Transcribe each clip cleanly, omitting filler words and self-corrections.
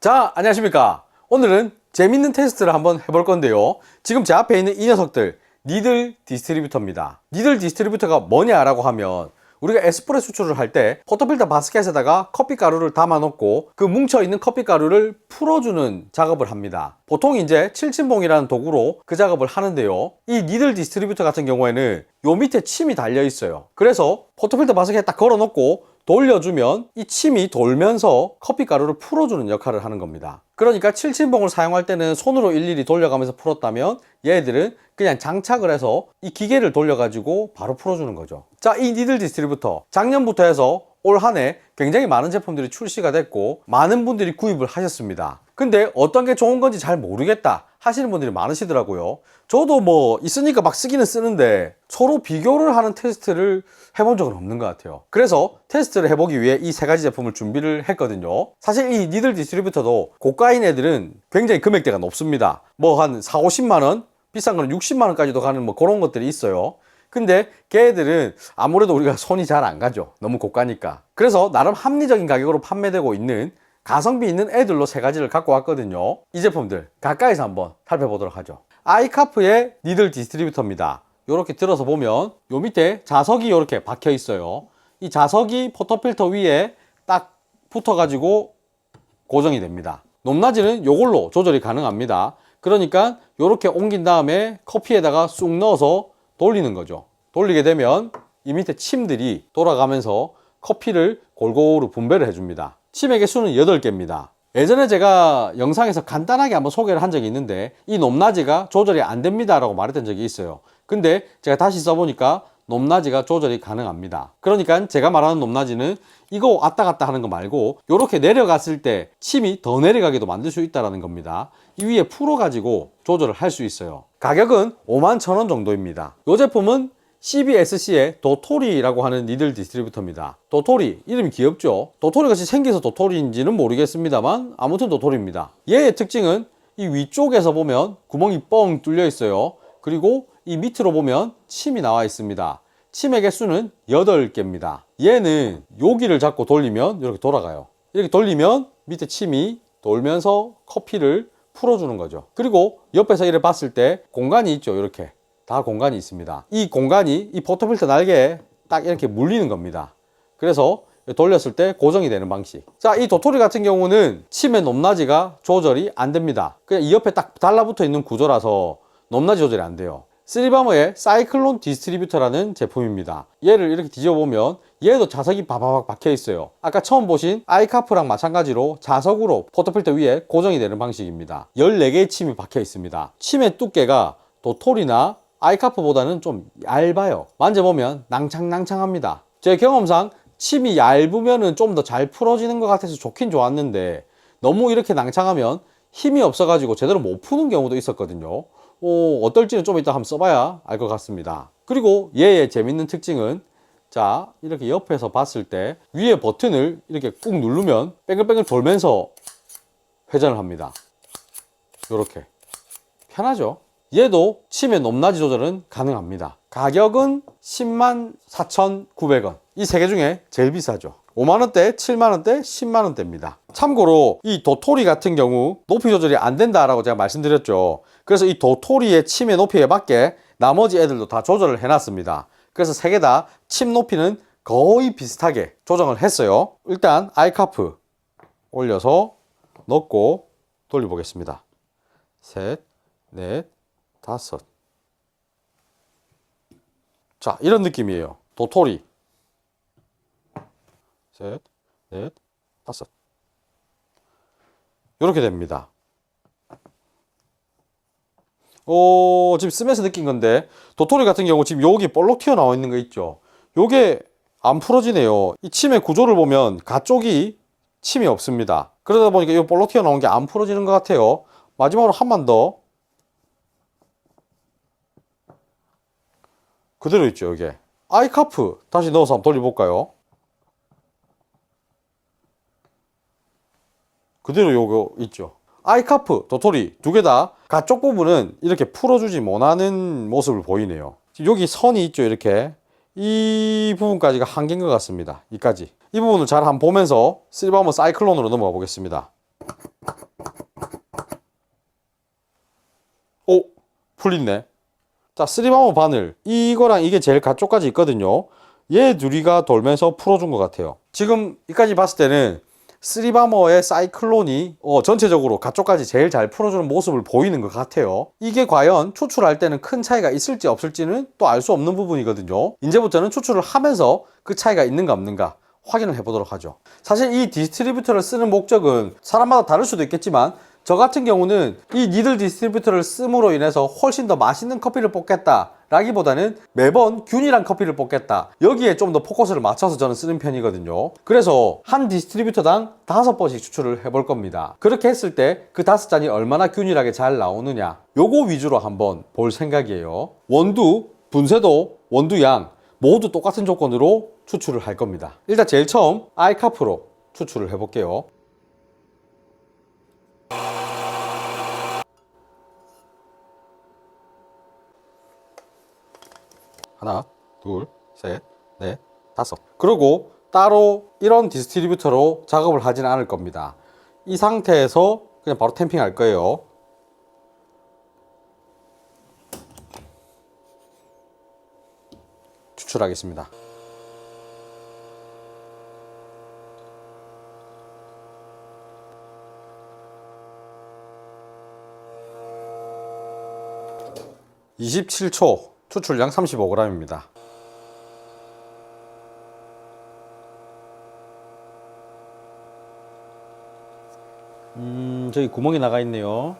자, 안녕하십니까. 오늘은 재밌는 테스트를 한번 해볼 건데요. 지금 제 앞에 있는 이 녀석들, 니들 디스트리뷰터입니다. 니들 디스트리뷰터가 뭐냐라고 하면 우리가 에스프레소 추출을 할 때 포터필터 바스켓에다가 커피 가루를 담아 놓고 그 뭉쳐있는 커피 가루를 풀어주는 작업을 합니다. 보통 이제 칠침봉이라는 도구로 그 작업을 하는데요. 이 니들 디스트리뷰터 같은 경우에는 요 밑에 침이 달려 있어요. 그래서 포터필터 바스켓에 딱 걸어 놓고 돌려주면 이 침이 돌면서 커피 가루를 풀어주는 역할을 하는 겁니다. 그러니까 칠침봉을 사용할 때는 손으로 일일이 돌려가면서 풀었다면 얘들은 그냥 장착을 해서 이 기계를 돌려가지고 바로 풀어주는 거죠. 자, 이 니들 디스트리뷰터 작년부터 해서 올 한 해 굉장히 많은 제품들이 출시가 됐고 많은 분들이 구입을 하셨습니다. 근데 어떤 게 좋은 건지 잘 모르겠다 하시는 분들이 많으시더라고요. 저도 뭐 있으니까 막 쓰기는 쓰는데 서로 비교를 하는 테스트를 해본 적은 없는 것 같아요. 그래서 테스트를 해보기 위해 이 세 가지 제품을 준비를 했거든요. 사실 이 니들 디스트리뷰터도 고가인 애들은 굉장히 금액대가 높습니다. 뭐 한 4, 50만 원, 비싼 거는 60만 원까지도 가는 뭐 그런 것들이 있어요. 근데 걔들은 아무래도 우리가 손이 잘 안 가죠. 너무 고가니까. 그래서 나름 합리적인 가격으로 판매되고 있는 가성비 있는 애들로 세 가지를 갖고 왔거든요. 이 제품들 가까이서 한번 살펴보도록 하죠. 아이카프의 니들 디스트리뷰터입니다. 이렇게 들어서 보면 요 밑에 자석이 이렇게 박혀 있어요. 이 자석이 포터필터 위에 딱 붙어 가지고 고정이 됩니다. 높낮이는 요걸로 조절이 가능합니다. 그러니까 이렇게 옮긴 다음에 커피에다가 쑥 넣어서 돌리는 거죠. 돌리게 되면 이 밑에 침들이 돌아가면서 커피를 골고루 분배를 해줍니다. 침의 개수는 8개입니다. 예전에 제가 영상에서 간단하게 한번 소개를 한 적이 있는데 이 높낮이가 조절이 안 됩니다 라고 말했던 적이 있어요. 근데 제가 다시 써보니까 높낮이가 조절이 가능합니다. 그러니까 제가 말하는 높낮이는 이거 왔다 갔다 하는 거 말고 이렇게 내려갔을 때 침이 더 내려가게도 만들 수 있다는 겁니다. 이 위에 풀어가지고 조절을 할 수 있어요. 가격은 51,000원 정도입니다. 이 제품은 CBSC의 도토리라고 하는 니들 디스트리뷰터입니다. 도토리, 이름이 귀엽죠? 도토리 같이 생겨서 도토리인지는 모르겠습니다만 아무튼 도토리입니다. 얘의 특징은 이 위쪽에서 보면 구멍이 뻥 뚫려 있어요. 그리고 이 밑으로 보면 침이 나와 있습니다. 침의 개수는 8개입니다. 얘는 여기를 잡고 돌리면 이렇게 돌아가요. 이렇게 돌리면 밑에 침이 돌면서 커피를 풀어주는 거죠. 그리고 옆에서 이를 봤을 때 공간이 있죠. 이렇게 다 공간이 있습니다. 이 공간이 이 포터필터 날개에 딱 이렇게 물리는 겁니다. 그래서 돌렸을 때 고정이 되는 방식. 자, 이 도토리 같은 경우는 침의 높낮이가 조절이 안 됩니다. 그냥 이 옆에 딱 달라붙어 있는 구조라서 높낮이 조절이 안 돼요. 쓰리바머의 사이클론 디스트리뷰터라는 제품입니다. 얘를 이렇게 뒤져보면 얘도 자석이 바바박 박혀 있어요. 아까 처음 보신 아이카프랑 마찬가지로 자석으로 포터필터 위에 고정이 되는 방식입니다. 14개의 침이 박혀 있습니다. 침의 두께가 도토리나 아이카프보다는 좀 얇아요. 만져보면 낭창낭창합니다. 제 경험상 침이 얇으면 좀 더 잘 풀어지는 것 같아서 좋긴 좋았는데 너무 이렇게 낭창하면 힘이 없어가지고 제대로 못 푸는 경우도 있었거든요. 어떨지는 좀 이따 한번 써봐야 알 것 같습니다. 그리고 얘의 재밌는 특징은 자, 이렇게 옆에서 봤을 때 위에 버튼을 이렇게 꾹 누르면 뺑글뺑글 돌면서 회전을 합니다. 이렇게 편하죠? 얘도 침의 높낮이 조절은 가능합니다. 가격은 104,900원. 이 세 개 중에 제일 비싸죠. 5만원대, 7만원대, 10만원대입니다. 참고로 이 도토리 같은 경우 높이 조절이 안 된다라고 제가 말씀드렸죠. 그래서 이 도토리의 침의 높이에 맞게 나머지 애들도 다 조절을 해놨습니다. 그래서 세 개 다 침 높이는 거의 비슷하게 조정을 했어요. 일단 아이카프 올려서 넣고 돌려보겠습니다. 셋, 넷, 다섯. 자, 이런 느낌이에요. 도토리. 셋, 넷, 다섯. 이렇게 됩니다. 지금 쓰면서 느낀 건데 도토리 같은 경우 지금 여기 볼록 튀어나와 있는 거 있죠. 요게 안 풀어지네요. 이 침의 구조를 보면 가쪽이 침이 없습니다. 그러다 보니까 이 볼록 튀어나온 게 안 풀어지는 것 같아요. 마지막으로 한 번 더. 그대로 있죠. 이게 아이카프 다시 넣어서 한번 돌려볼까요? 그대로 요거 있죠. 아이카프, 도토리 두 개 다 가쪽 부분은 이렇게 풀어주지 못하는 모습을 보이네요. 여기 선이 있죠. 이렇게 이 부분까지가 한계인 것 같습니다. 이 부분을 잘 한번 보면서 실버머 사이클론으로 넘어가 보겠습니다. 풀린네. 자, 쓰리바머 바늘. 이거랑 이게 제일 가쪽까지 있거든요. 얘 둘이가 돌면서 풀어준 것 같아요. 지금 여기까지 봤을 때는 쓰리바머의 사이클론이 전체적으로 가쪽까지 제일 잘 풀어주는 모습을 보이는 것 같아요. 이게 과연 추출할 때는 큰 차이가 있을지 없을지는 또 알 수 없는 부분이거든요. 이제부터는 추출을 하면서 그 차이가 있는가 없는가 확인을 해보도록 하죠. 사실 이 디스트리뷰터를 쓰는 목적은 사람마다 다를 수도 있겠지만 저 같은 경우는 이 니들 디스트리뷰터를 씀으로 인해서 훨씬 더 맛있는 커피를 뽑겠다 라기보다는 매번 균일한 커피를 뽑겠다, 여기에 좀 더 포커스를 맞춰서 저는 쓰는 편이거든요. 그래서 한 디스트리뷰터당 5번씩 추출을 해볼 겁니다. 그렇게 했을 때 그 5잔이 얼마나 균일하게 잘 나오느냐, 요거 위주로 한번 볼 생각이에요. 원두, 분쇄도, 원두 양 모두 똑같은 조건으로 추출을 할 겁니다. 일단 제일 처음 아이카프로 추출을 해볼게요. 하나, 둘, 셋, 넷, 다섯. 그리고 따로 이런 디스트리뷰터로 작업을 하지는 않을 겁니다. 이 상태에서 그냥 바로 탬핑 할 거예요. 추출하겠습니다. (27초) 추출량 35g입니다. 저기 구멍이 나가 있네요.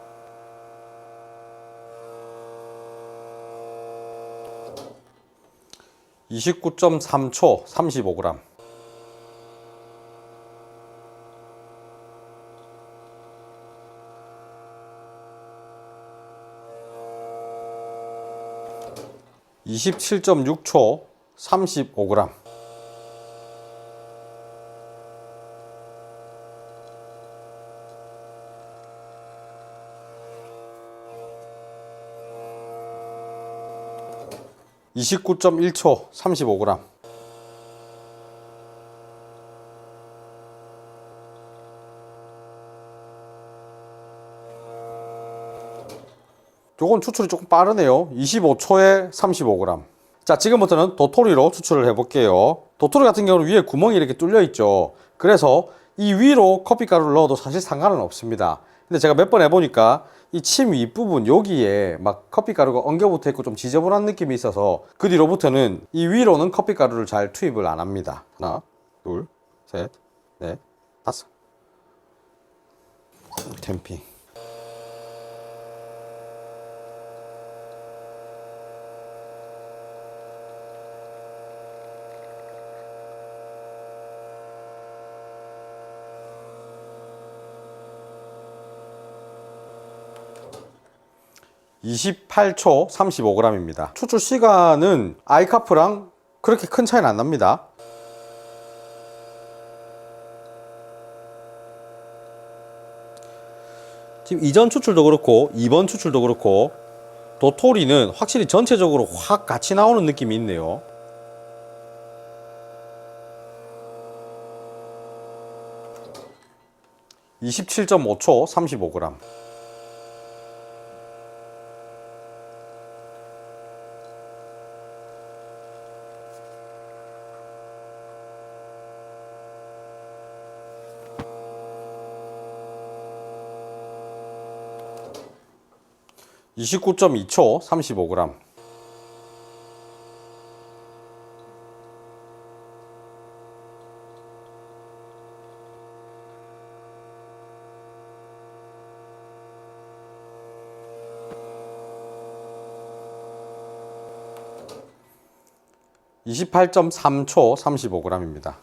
(29.3초) 35g. (27.6초) 35g. (29.1초) 35g. 요건 추출이 조금 빠르네요. 25초에 35g. 자, 지금부터는 도토리로 추출을 해볼게요. 도토리 같은 경우는 위에 구멍이 이렇게 뚫려 있죠. 그래서 이 위로 커피가루를 넣어도 사실 상관은 없습니다. 근데 제가 몇 번 해보니까 이 침 윗부분 여기에 막 커피가루가 엉겨붙어 있고 좀 지저분한 느낌이 있어서 그 뒤로부터는 이 위로는 커피가루를 잘 투입을 안 합니다. 하나, 둘, 셋, 넷, 다섯. 탬핑. (28초) 35g입니다. 추출 시간은 아이카프랑 그렇게 큰 차이는 안 납니다. 지금 이전 추출도 그렇고 이번 추출도 그렇고 도토리는 확실히 전체적으로 확 같이 나오는 느낌이 있네요. (27.5초) 35g. (29.2초) 35g. (28.3초) 35g입니다.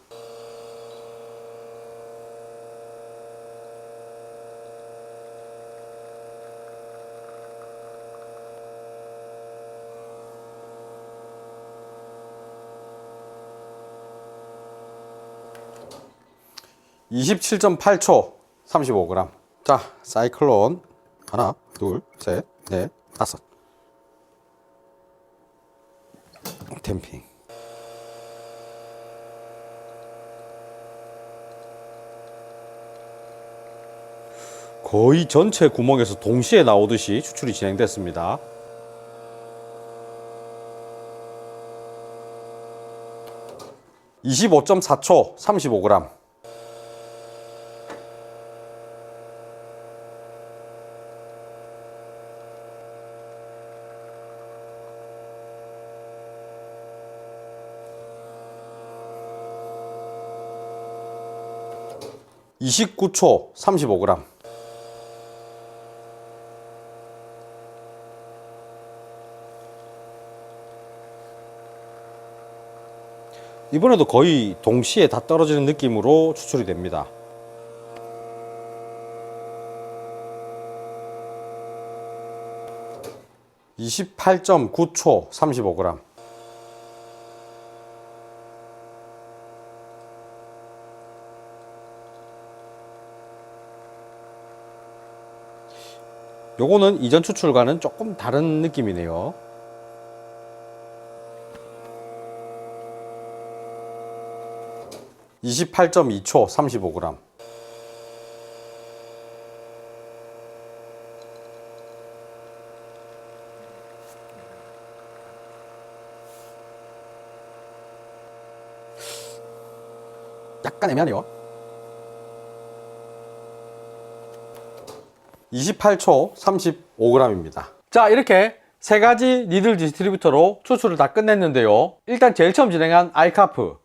(27.8초) 35g. 자, 사이클론 하나, 둘, 셋, 넷, 다섯. 탬핑. 거의 전체 구멍에서 동시에 나오듯이 추출이 진행됐습니다. 25.4초 35g. (29초) 35g. 이번에도 거의 동시에 다 떨어지는 느낌으로 추출이 됩니다. (28.9초) 35g. 요거는 이전 추출과는 조금 다른 느낌이네요. (28.2초) 35g. 약간 애매하네요. 28초 35g입니다. 자, 이렇게 세 가지 니들 디스트리뷰터로 추출을 다 끝냈는데요. 일단 제일 처음 진행한 아이카프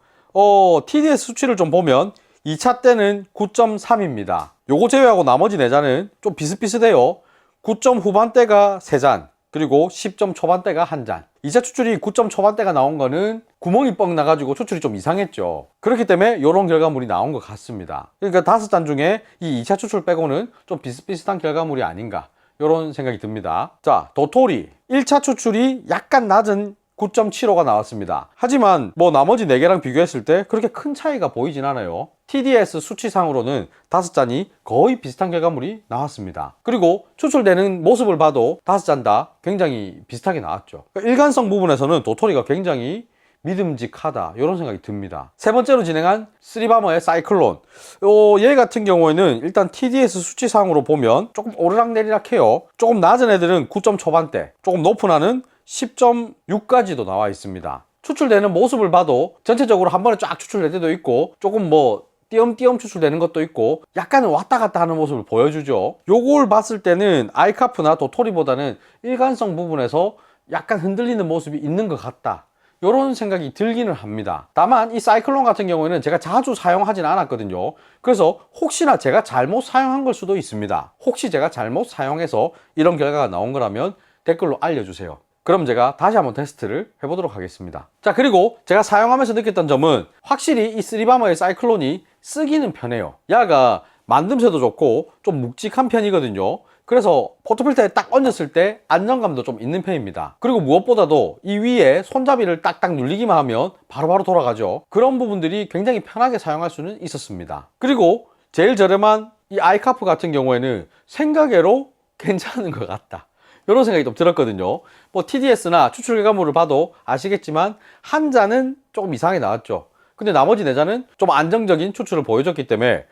TDS 수치를 좀 보면 2차 때는 9.3입니다. 요거 제외하고 나머지 4잔은 좀 비슷비슷해요. 9점 후반대가 3잔, 그리고 10점 초반대가 1잔. 2차 추출이 9점 초반대가 나온 거는 구멍이 뻥 나가지고 추출이 좀 이상했죠. 그렇기 때문에 이런 결과물이 나온 것 같습니다. 그러니까 5잔 중에 이 2차 추출 빼고는 좀 비슷비슷한 결과물이 아닌가, 이런 생각이 듭니다. 자, 도토리 1차 추출이 약간 낮은 9.75가 나왔습니다. 하지만 뭐 나머지 4개랑 비교했을 때 그렇게 큰 차이가 보이진 않아요. TDS 수치상으로는 5잔이 거의 비슷한 결과물이 나왔습니다. 그리고 추출되는 모습을 봐도 5잔 다 굉장히 비슷하게 나왔죠. 일관성 부분에서는 도토리가 굉장히 믿음직하다, 이런 생각이 듭니다. 세 번째로 진행한 쓰리바머의 사이클론, 얘 같은 경우에는 일단 TDS 수치상으로 보면 조금 오르락내리락 해요. 조금 낮은 애들은 9점 초반대, 조금 높은 애는 10.6까지도 나와 있습니다. 추출되는 모습을 봐도 전체적으로 한 번에 쫙 추출될 때도 있고, 조금 뭐 띄엄띄엄 추출되는 것도 있고, 약간은 왔다 갔다 하는 모습을 보여주죠. 요걸 봤을 때는 아이카프나 도토리보다는 일관성 부분에서 약간 흔들리는 모습이 있는 것 같다, 이런 생각이 들기는 합니다. 다만 이 사이클론 같은 경우에는 제가 자주 사용하진 않았거든요. 그래서 혹시나 제가 잘못 사용한 걸 수도 있습니다. 혹시 제가 잘못 사용해서 이런 결과가 나온 거라면 댓글로 알려주세요. 그럼 제가 다시 한번 테스트를 해보도록 하겠습니다. 자, 그리고 제가 사용하면서 느꼈던 점은 확실히 이 쓰리바머의 사이클론이 쓰기는 편해요. 야가 만듦새도 좋고 좀 묵직한 편이거든요. 그래서 포토필터에 딱 얹었을 때 안정감도 좀 있는 편입니다. 그리고 무엇보다도 이 위에 손잡이를 딱딱 눌리기만 하면 바로바로 돌아가죠. 그런 부분들이 굉장히 편하게 사용할 수는 있었습니다. 그리고 제일 저렴한 이 아이카프 같은 경우에는 생각외로 괜찮은 것 같다, 이런 생각이 좀 들었거든요. 뭐 TDS나 추출 결과물을 봐도 아시겠지만 한 잔은 조금 이상하게 나왔죠. 근데 나머지 4잔은 좀 안정적인 추출을 보여줬기 때문에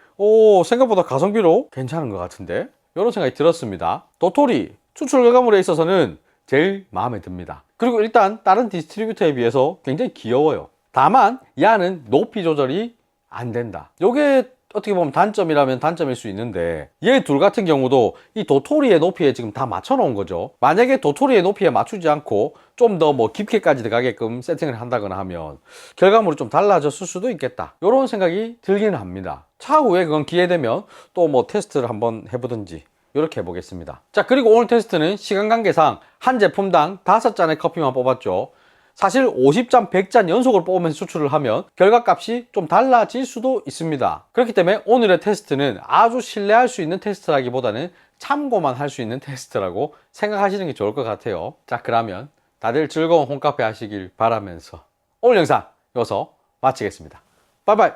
생각보다 가성비로 괜찮은 것 같은데, 이런 생각이 들었습니다. 도토리 추출 결과물에 있어서는 제일 마음에 듭니다. 그리고 일단 다른 디스트리뷰터에 비해서 굉장히 귀여워요. 다만 야는 높이 조절이 안 된다. 요게 어떻게 보면 단점이라면 단점일 수 있는데, 얘 둘 같은 경우도 이 도토리의 높이에 지금 다 맞춰 놓은 거죠. 만약에 도토리의 높이에 맞추지 않고 좀 더 뭐 깊게까지 들어가게끔 세팅을 한다거나 하면 결과물이 좀 달라졌을 수도 있겠다, 이런 생각이 들기는 합니다. 차후에 그건 기회되면 또 뭐 테스트를 한번 해보든지 이렇게 해보겠습니다. 자, 그리고 오늘 테스트는 시간 관계상 한 제품당 5잔의 커피만 뽑았죠. 사실 50잔, 100잔 연속으로 뽑으면서 추출을 하면 결과값이 좀 달라질 수도 있습니다. 그렇기 때문에 오늘의 테스트는 아주 신뢰할 수 있는 테스트라기보다는 참고만 할 수 있는 테스트라고 생각하시는 게 좋을 것 같아요. 자, 그러면 다들 즐거운 홈카페 하시길 바라면서 오늘 영상 여기서 마치겠습니다. 바이바이.